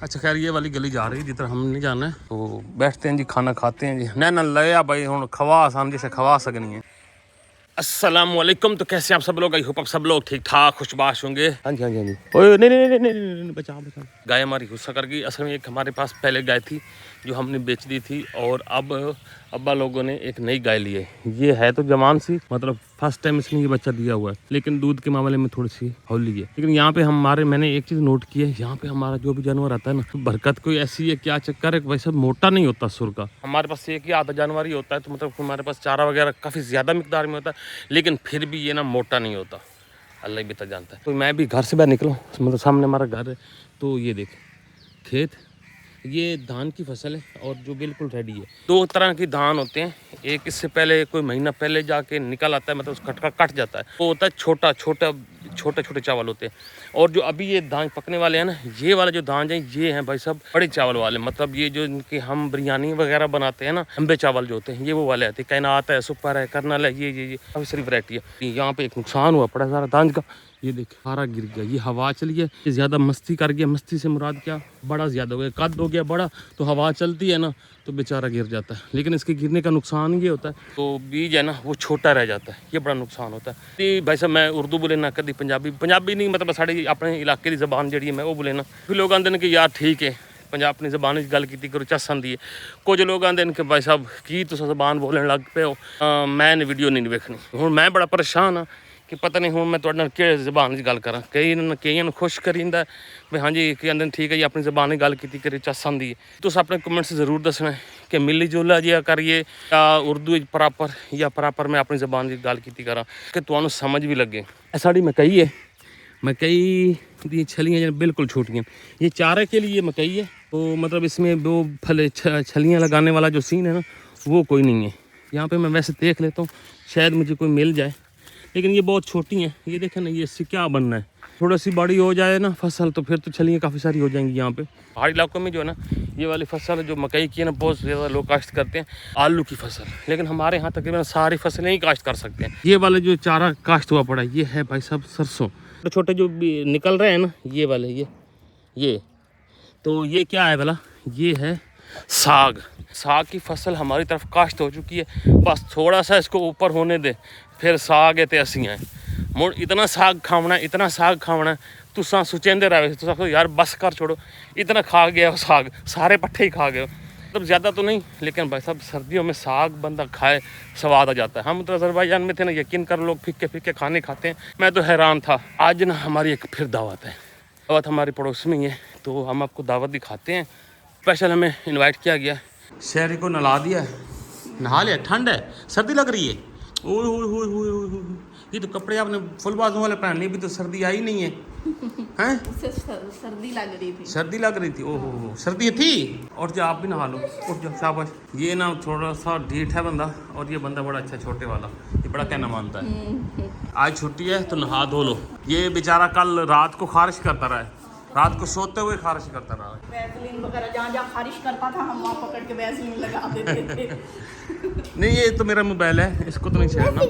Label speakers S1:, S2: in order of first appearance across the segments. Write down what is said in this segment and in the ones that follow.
S1: अच्छा खैर ये वाली गली जा रही है जिधर हम नहीं जाना है, तो बैठते हैं जी, खाना खाते हैं जी। ना लया भाई हूँ खवा आसान जैसे खवा सकनी है। अस्सलाम वालेकुम। तो कैसे आप सब लोग? आई होप आप सब लोग ठीक ठाक खुशबाश होंगे। हाँ जी हाँ जी हाँ जी। ओए नहीं नहीं नहीं नहीं नहीं बचा बचा। गाय हमारी गुस्सा कर गई। असल में एक हमारे पास पहले गाय थी जो हमने बेच दी थी, और अब अब्बा लोगों ने एक नई गाय ली है। ये है तो जवान सी, मतलब फर्स्ट टाइम इसने ये बच्चा दिया हुआ है, लेकिन दूध के मामले में थोड़ी सी हौली है। लेकिन यहाँ पे मैंने एक चीज़ नोट की है, यहाँ पे हमारा जो भी जानवर आता है ना, तो बरकत कोई ऐसी है, क्या चक्कर है, वैसे मोटा नहीं होता सुर का। हमारे पास एक ही आधा जानवर ही होता है, तो मतलब हमारे पास चारा वगैरह काफ़ी ज़्यादा मिकदार में होता है, लेकिन फिर भी ये ना मोटा नहीं होता। अल्लाह ही बेहतर जानता है। तो मैं भी घर से बाहर निकला, मतलब सामने हमारा घर है, तो ये देख खेत, ये धान की फसल है और जो बिल्कुल रेडी है। दो तरह की धान होते हैं, एक इससे पहले कोई महीना पहले जाके निकल आता है, मतलब उस कटका कट जाता है, वो होता है छोटे छोटे चावल होते हैं। और जो अभी ये धान पकने वाले हैं ना, ये वाले जो धान हैं, ये हैं भाई सब बड़े चावल वाले, मतलब ये जो इनके हम बिरयानी वगैरह बनाते हैं ना, लंबे चावल जो होते हैं, ये वो वाले आते हैं। कैनात है, सुपर है, कर्नल है, ये काफ़ी सारी वैरायटी है। यहाँ पे एक नुकसान हुआ पड़ा सारा धान का, ये देख सारा गिर गया। ये हवा चली है, ये ज़्यादा मस्ती कर गया। मस्ती से मुराद क्या, बड़ा ज़्यादा हो गया, कद हो गया बड़ा, तो हवा चलती है ना तो बेचारा गिर जाता है। लेकिन इसके गिरने का नुकसान ये होता है, तो बीज है ना वो छोटा रह जाता है, ये बड़ा नुकसान होता है। भाई साहब मैं उर्दू बोले ना कभी पंजाबी नहीं, मतलब साढ़े अपने इलाके की जबान जी मैं वो बोले ना। फिर लोग आते हैं कि यार ठीक है पंजाब अपनी जबान गल की करो चस आती है। कुछ लोग आते हैं कि भाई साहब की तुम जबान बोलन लग पे हो, मैं वीडियो नहीं वेखनी। हूँ मैं बड़ा परेशान हाँ कि पता नहीं हूँ मैं तुहाडे नाल किहड़ी ज़बान च गल करां। कईयां खुश करींदा भी हाँ जी, कई आंदे ठीक है जी अपनी ज़बान गल कीती करे चस आंदी है। तुस अपने कमेंट्स जरूर दसना कि मिली जुला जिहा करिए या उर्दू प्रॉपर, या प्रॉपर मैं अपनी ज़बान की गल कीती करां कि तुहानूं समझ भी लगे। साड़ी मकई है, मकई दी छलियाँ बिल्कुल छोटियाँ, ये चारे के लिए मकई है, तो मतलब इसमें वो फल छलियाँ लगाने वाला जो सीन है ना वो कोई नहीं है। यहाँ पे मैं वैसे देख लेता हूँ शायद मुझे कोई मिल जाए, लेकिन ये बहुत छोटी हैं। ये देखें ना, ये इससे क्या बनना है, थोड़ा सी बड़ी हो जाए ना फसल तो फिर तो छलियाँ काफ़ी सारी हो जाएंगी। यहाँ पे पहाड़ी इलाकों में जो है ना, ये वाली फसल जो मकई की है ना, बहुत ज़्यादा लोग काश्त करते हैं, आलू की फसल। लेकिन हमारे यहाँ तकरीबन सारी फसलें ही काश्त कर सकते हैं। ये वाला जो चारा काश्त हुआ पड़ा है, ये है भाई साहब सरसों। छोटे छोटे जो निकल रहे हैं ना ये वाले, ये तो ये क्या है भला, ये है साग की फसल हमारी तरफ काश्त हो चुकी है। बस थोड़ा सा इसको ऊपर होने दे, फिर साग है तो असी हैं मुड़ इतना साग खावना है। तुसा सुचेंदे रहे, तुसा यार बस कर छोड़ो, इतना खा गया साग, सारे पट्ठे ही खा गए, मतलब ज़्यादा तो नहीं, लेकिन भाई साहब सर्दियों में साग बंदा खाए स्वाद आ जाता है। हम तो अज़रबैजान में थे ना, यकीन कर लोग फीके खाने खाते हैं, मैं तो हैरान था। आज ना हमारी एक फिर दावत है, दावत हमारे पड़ोस में ही है, तो हम आपको दावत दिखाते हैं। स्पेशल हमें इनवाइट किया गया, शहरी को नहा दिया, नहा लिया, ठंड है, सर्दी लग रही है। ओह ये तो कपड़े आपने फुल बाजू वाले पहन लिए, अभी तो सर्दी आई नहीं है। हैं सर्दी लग रही थी ओहो सर्दी थी। और जो आप भी नहा लो, उठ जाओ, शाबाश। ये ना थोड़ा सा ढीठ है बंदा, और ये बंदा बड़ा अच्छा छोटे वाला, ये बड़ा कहना मानता है। आज छुट्टी है तो नहा धो लो। ये बेचारा कल रात को खारिश करता रहा है, रात को सोते हुए खारिश करता रहा है।
S2: वैसलीन वगैरह जहाँ खारिश करता था हम वहाँ पकड़ के वैसलीन लगा देते थे।
S1: नहीं ये तो मेरा मोबाइल है, इसको तो नहीं छेड़ना।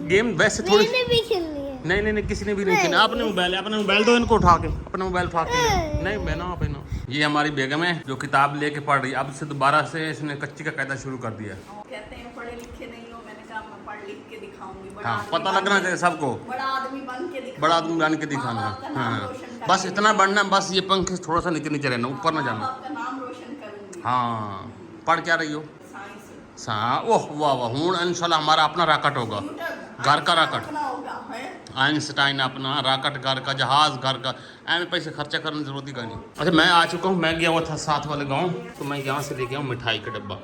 S1: गेम वैसे थोड़ी
S3: भी खेलनी है।
S1: नहीं किसी ने भी नहीं खेलना। अपने मोबाइल है, अपना मोबाइल दो इनको उठा के, अपना मोबाइल उठा के नहीं बहना। ये हमारी बेगम है जो किताब लेके पढ़ रही है। अब से दोबारा से इसने कच्ची का कायदा शुरू कर दिया।
S2: कहते हैं पढ़े लिखे नहीं हो, मैंने कहा मैं पढ़ लिख के दिखाऊंगी।
S1: हाँ पता लगना चाहिए सबको,
S2: बड़ा आदमी बन के
S1: दिखाना है। हाँ बस इतना बढ़ना, बस ये पंख थोड़ा सा नीचे रहना, ऊपर ना जाना।
S2: नाम रोशन करूंगी।
S1: हाँ पढ़ क्या रही हो? ओह वाह वाह, हूँ इंशाल्लाह हमारा अपना रॉकेट होगा, घर का रॉकेट, आइंस्टाइन अपना रॉकेट घर का, जहाज घर का, ऐसे पैसे खर्चा करने की जरूरत ही कहीं नहीं। अच्छा मैं आ चुका हूँ, मैं गया हुआ था साथ वाले गाँव, तो मैं यहाँ से ले गया हूँ मिठाई का डब्बा।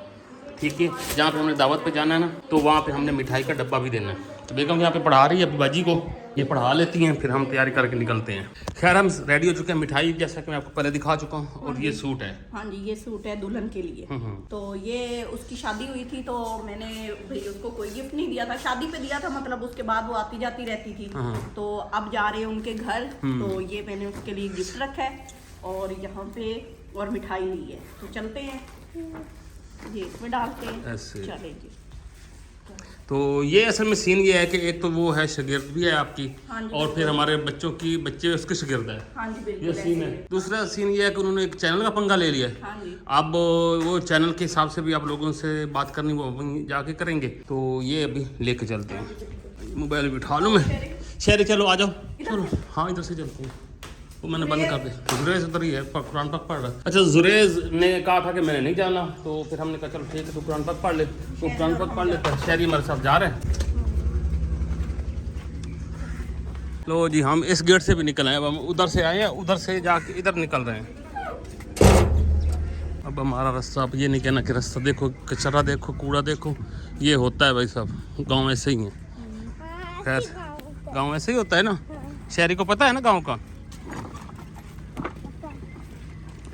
S1: ठीक है, जहाँ पे हमने दावत पे जाना है ना, तो वहाँ पे हमने मिठाई का डब्बा भी देना है। तो बेगम यहाँ पे पढ़ा रही है अपनी बाजी को, ये पढ़ा लेती हैं, फिर हम तैयारी करके निकलते हैं। खैर हम रेडी हो चुके हैं। मिठाई जैसा कि मैं आपको पहले दिखा चुका हूँ, और ये सूट है।
S2: हाँ जी, ये सूट है दुल्हन के लिए। तो ये उसकी शादी हुई थी, तो मैंने भाई उसको कोई गिफ्ट नहीं दिया था, शादी पे दिया था, मतलब उसके बाद वो आती जाती रहती थी। तो अब जा रहे हैं उनके घर, तो ये मैंने उसके लिए गिफ्ट रखा है, और यहाँ पे और मिठाई ली है। तो चलते हैं, ये इसमें डालते हैं, चलेंगे।
S1: तो ये असल में सीन ये है कि एक तो वो है शागिर्द भी है आपकी,
S2: हाँ जी,
S1: और फिर हमारे बच्चे उसके शागिर्द है।
S2: हाँ जी, बिल्कुल
S1: ये सीन है। दूसरा सीन ये है कि उन्होंने एक चैनल का पंगा ले लिया है।
S2: हाँ जी।
S1: अब वो चैनल के हिसाब से भी आप लोगों से बात करनी वो वहीं जाके करेंगे, तो ये अभी लेके चलते हैं। मोबाइल भी उठा लूँ मैं। शहरी चलो आ जाओ, चलो हाँ इधर से चलते हैं। वो मैंने बंद कर दिया। जुरेज उधर ही है, कुरान पाक पढ़ रहा है। अच्छा, जुरेज ने कहा था कि मैंने नहीं जाना, तो फिर हमने कहा चलो ठीक है, तू कुरान पाक पढ़ ले। तो कुरान पाक पढ़ लेता है। शहरी हमारे साथ जा रहे हैं। लो जी, हम इस गेट से भी निकल आए। अब हम उधर से आए हैं, उधर से जाके इधर निकल रहे हैं। अब हमारा रास्ता, अब ये नहीं कहना कि रास्ता देखो, कचरा देखो, कूड़ा देखो, ये होता है भाई साहब, गाँव ऐसे ही है। खैर गाँव ऐसे ही होता है ना, शहरी को पता है ना गाँव का।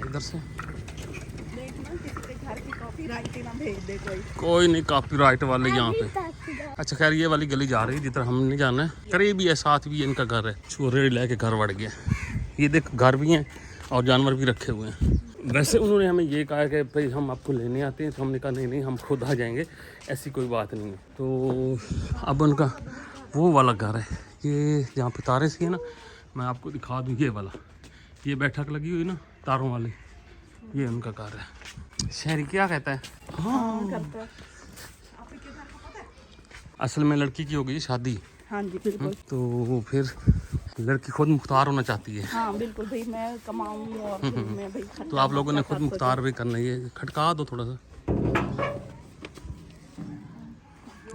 S1: इधर से
S2: देखना किसके घर की कॉपीराइट ना भेज दे
S1: कोई नहीं, कॉपीराइट वाले यहाँ पे। अच्छा खैर, ये वाली गली जा रही है जिधर हम नहीं जाना है। करीब ही है, साथ भी इनका घर है। चोरे लेके घर बढ़ गया। ये देख, घर भी हैं और जानवर भी रखे हुए हैं। वैसे उन्होंने हमें ये कहा कि भाई हम आपको लेने आते हैं, तो हमने कहा नहीं नहीं, हम खुद आ जाएंगे, ऐसी कोई बात नहीं है। तो अब उनका वो वाला घर है, ये जहाँ पे तारे से है ना, मैं आपको दिखा दूँ। ये वाला, ये बैठक लगी हुई ना तारों वाली, ये उनका घर है। शहरी क्या कहता है? हाँ, असल में लड़की की हो गई शादी।
S2: हाँ जी बिल्कुल।
S1: तो फिर लड़की खुद मुख्तार होना चाहती है।
S2: हाँ बिल्कुल भाई, मैं कमाऊँ और फिर मैं भाई
S1: तो आप लोगों ने खुद मुख्तार भी करना है। खटका दो थोड़ा सा।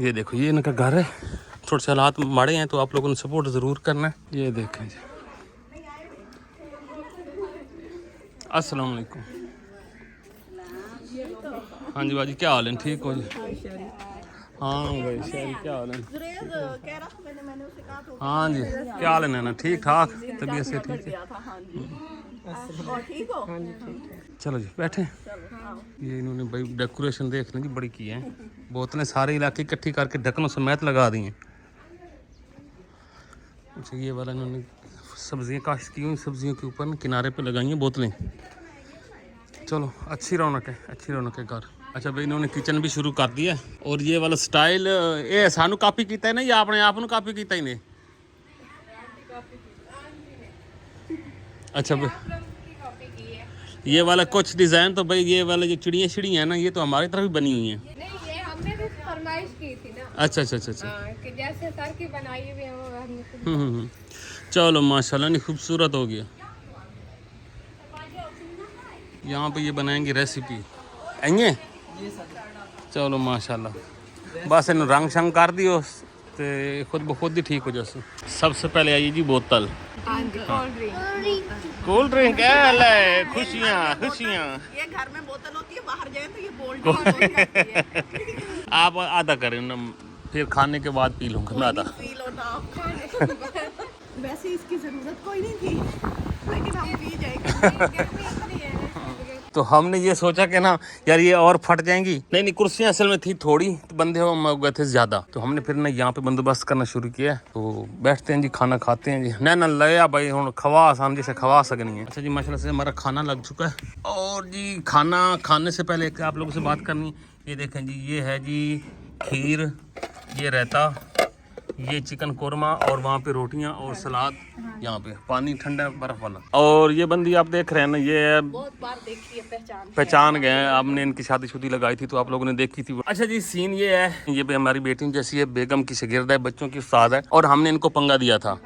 S1: ये देखो, ये इनका घर है। थोड़े से हालात माड़े हैं, तो आप लोगों ने सपोर्ट ज़रूर करना है। ये देखें जी। अस्सलाम वालेकुम। हाँ जी बाजी, क्या हाल है? ठीक हो जी? हाँ भाई शहरी, क्या हाल है?
S2: कह रहा था मैंने उसे कहा तो
S1: हाँ जी, क्या हाल है नैना? ठीक ठाक, तबीयत से ठीक है?
S2: गया था। हाँ जी, और ठीक हो?
S1: चलो जी बैठे। ये इन्होंने भाई डेकोरेशन देखने की बड़ी की है। बोतलें सारे इलाके इकट्ठी करके ढक्कनों समेत लगा दी हैं। अच्छा, ये वाला इन्होंने सब्जियां काश्त की हुई, सब्जियों के ऊपर किनारे पे लगाई हैं बोतलें। चलो, अच्छी रौनक है, अच्छी रौनक है घर। अच्छा भाई, इन्होंने किचन भी शुरू कर दिया। और ये वाला स्टाइल ये सानू कापी किया है ना, या अपने आप कापी किया इन्हें? अच्छा भाई, ये वाला कुछ डिज़ाइन तो भाई, ये वाला जो चिड़िया चिड़िया है ना, ये तो हमारी तरफ भी बनी हुई हैं।
S3: नहीं, ये हमने भी फरमाइश की थी ना।
S1: अच्छा अच्छा अच्छा अच्छा।
S3: कि जैसे सर की बनाई हुई है वो हमने खुद।
S1: चलो माशाल्लाह, नहीं खूबसूरत हो गया। यहाँ पे ये बनाएंगे रेसिपी आइए। चलो माशाल्लाह, बस इन रंग शंग कर दियो ते खुद ब खुद ही ठीक हो जाए। सबसे पहले आई जी बोतल कोल्ड ड्रिंक है। खुशियाँ खुशियाँ।
S2: ये घर में बोतल होती है, बाहर जाए तो ये बोल्ड
S1: आप आधा करें ना, फिर खाने के बाद पी लूँगा मैं आधा।
S2: पी लो ना आप। वैसे इसकी जरूरत कोई नहीं थी, लेकिन आप पी जाएंगे।
S1: तो हमने ये सोचा कि ना यार ये और फट जाएंगी। नहीं नहीं, कुर्सियाँ असल में थी थोड़ी, तो बंदे हो गए थे ज़्यादा, तो हमने फिर ना यहाँ पे बंदोबस्त करना शुरू किया। तो बैठते हैं जी, खाना खाते हैं जी। ना लया भाई हूँ खवा हम जैसे खवा सकनी है। अच्छा जी, माशाल्लाह से हमारा खाना लग चुका है। और जी खाना खाने से पहले आप लोगों से बात करनी, ये देखें जी, ये है जी खीर, ये रायता, ये चिकन कोरमा, और वहाँ पे रोटियाँ और सलाद, यहाँ पे पानी ठंडा बर्फ वाला। और ये बंदी आप देख रहे हैं ना, ये
S2: बहुत बार देखी है,
S1: पहचान गए हैं। आपने इनकी शादी लगाई थी तो आप लोगों ने देखी थी। अच्छा जी, सीन ये है, ये भी हमारी बेटी जैसी है, बेगम की शागिर्द है, बच्चों की उस्ताद है। और हमने इनको पंगा दिया था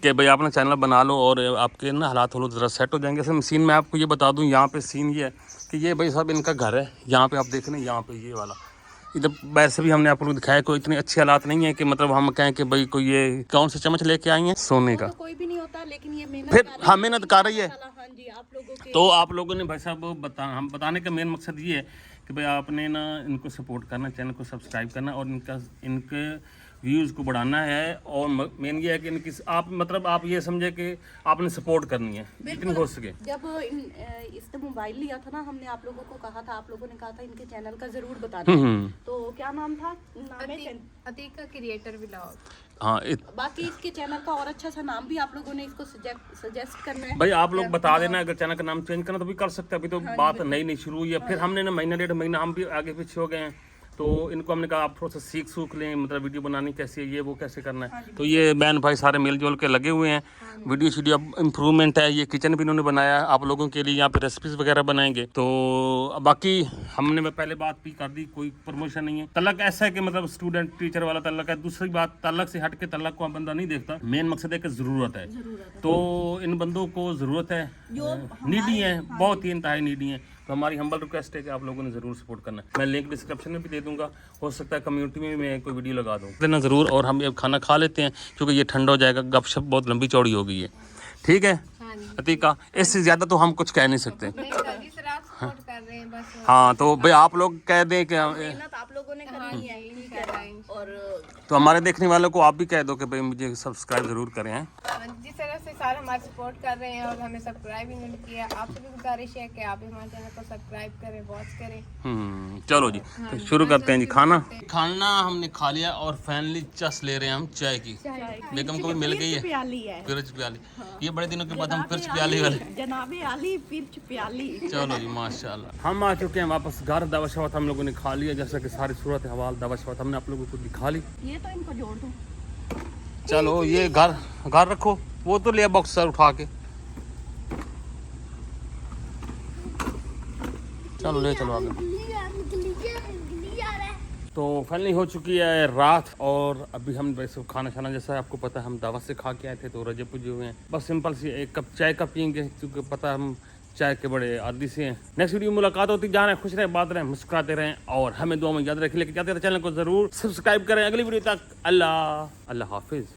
S1: कि भाई अपना चैनल बना लो और आपके ना हालात हो ज़रा सेट हो जाएंगे। असल सीन मैं आपको ये बता दूँ, यहाँ पे सीन ये है कि ये भाई साहब इनका घर है। यहाँ पे आप देख रहे हैं, यहाँ पे ये वाला, इधर वैसे भी हमने आप लोगों को दिखाया, कोई इतने अच्छे हालात नहीं है कि मतलब हम कहें कि भाई कोई ये कौन सा चम्मच लेके आई हैं सोने का।
S2: तो कोई भी नहीं होता, लेकिन ये मेहनत
S1: फिर हाँ, मेहनत कर रही है।
S2: हाँ जी, आप लोगों के
S1: तो आप लोगों ने भाई साहब हम बताने का मेन मकसद ये है कि भाई आपने ना इनको सपोर्ट करना, चैनल को सब्सक्राइब करना और इनके व्यूज़ को बढ़ाना है। और मेन ये है कि इनकी आप मतलब आप ये समझे कि आपने सपोर्ट करनी है जितनी हो सके।
S2: जब इसने मोबाइल लिया था ना, हमने आप लोगों को कहा था, आप लोगों ने कहा था इनके चैनल का जरूर बताना। तो क्या नाम था?
S3: Atika creator vlog.
S1: हाँ,
S2: बाकी इसके चैनल का और अच्छा सा नाम भी आप लोगों ने इसको सजेस्ट करना है।
S1: भाई आप लोग बता देना, अगर चैनल का नाम चेंज करना तो भी कर सकते हैं। अभी तो बात नई शुरू हुई है। फिर हमने ना महीना 1.5 महीना हम भी आगे पीछे हो गए हैं। तो इनको हमने कहा आप थोड़ा सा सूख लें, मतलब वीडियो बनानी कैसी है, ये वो कैसे करना है। तो ये बहन भाई सारे मिलजुल के लगे हुए हैं, वीडियो शीडियो इम्प्रूवमेंट है। ये किचन भी इन्होंने बनाया है आप लोगों के लिए, यहाँ पे रेसिपीज वगैरह बनाएंगे। तो बाकी हमने पहले बात भी कर दी, कोई प्रमोशन नहीं है। तलक ऐसा है कि मतलब स्टूडेंट टीचर वाला तलक है। दूसरी बात, तलक से हट के तलक को बंदा नहीं देखता, मेन मकसद है कि ज़रूरत है। तो इन बंदों को ज़रूरत है, नीडी है, बहुत ही इंतहाई नीडी है। तो हमारी हम्बल रिक्वेस्ट है कि आप लोगों ने ज़रूर सपोर्ट करना है। मैं लिंक डिस्क्रिप्शन में भी दे दूंगा, हो सकता है कम्युनिटी में भी मैं कोई वीडियो लगा दूँ देना ज़रूर। और हम ये खाना खा लेते हैं क्योंकि ये ठंडा हो जाएगा, गपशप बहुत लंबी चौड़ी हो गई है। ठीक है
S3: हाँ जी।
S1: अतीका, इससे ज़्यादा तो हम कुछ कह नहीं सकते।
S3: नहीं सर, जिस तरह आप सपोर्ट कर रहे हैं बस
S1: हाँ तो भाई आप लोग कह दें कि
S2: मेहनत आप लोगों ने करनी है,
S3: यही कर रहे हैं।
S2: और
S1: तो हमारे देखने वालों को आप भी कह दो कि भाई मुझे सब्सक्राइब ज़रूर करें। हैं
S3: जिस तरह से सारे हमारे सपोर्ट कर रहे हैं और हमें सब्सक्राइब भी नहीं किया, आपसे भी गुजारिश है कि आप भी हमारे चैनल को सब्सक्राइब करें, वॉच करें।
S1: चलो जी, तो शुरू करते हैं जी खाना। खाना हमने खा लिया और फाइनली चस ले रहे हैं हम चाय की। बेगम को भी मिल गई है
S2: प्याली है,
S1: पिरच प्याली। ये बड़े दिनों के बाद हम पिरच प्याली वाले।
S2: जनाबे आली पिरच प्याली।
S1: चलो जी माशाल्लाह, हम आ चुके हैं वापस घर। दावत शवात हम लोगों ने खा लिया, जैसा कि सारी सूरत हवाल दावत शवात हमने आप लोगों को दिखा ली।
S2: ये तो इनको जोड़ दूं।
S1: चलो ये घर रखो, वो तो लिया बॉक्स सर उठा के। चलो ले चलो आगे। तो फाइनली हो चुकी है रात और अभी हम वैसे खाना शाना जैसा है आपको पता है, हम दावत से खा के आए थे तो रजे पुजे हुए हैं। बस सिंपल सी एक कप चाय का पियेंगे क्योंकि पता है हम चाय के बड़े आदी से हैं। नेक्स्ट वीडियो में मुलाकात होती, जा रहे हैं, खुश रहे, बात रहे, मुस्कुराते रहें और हमें दुआ में याद रखें। लेके जाते रहे, चैनल को जरूर सब्सक्राइब करें। अगली वीडियो तक अल्लाह हाफिज।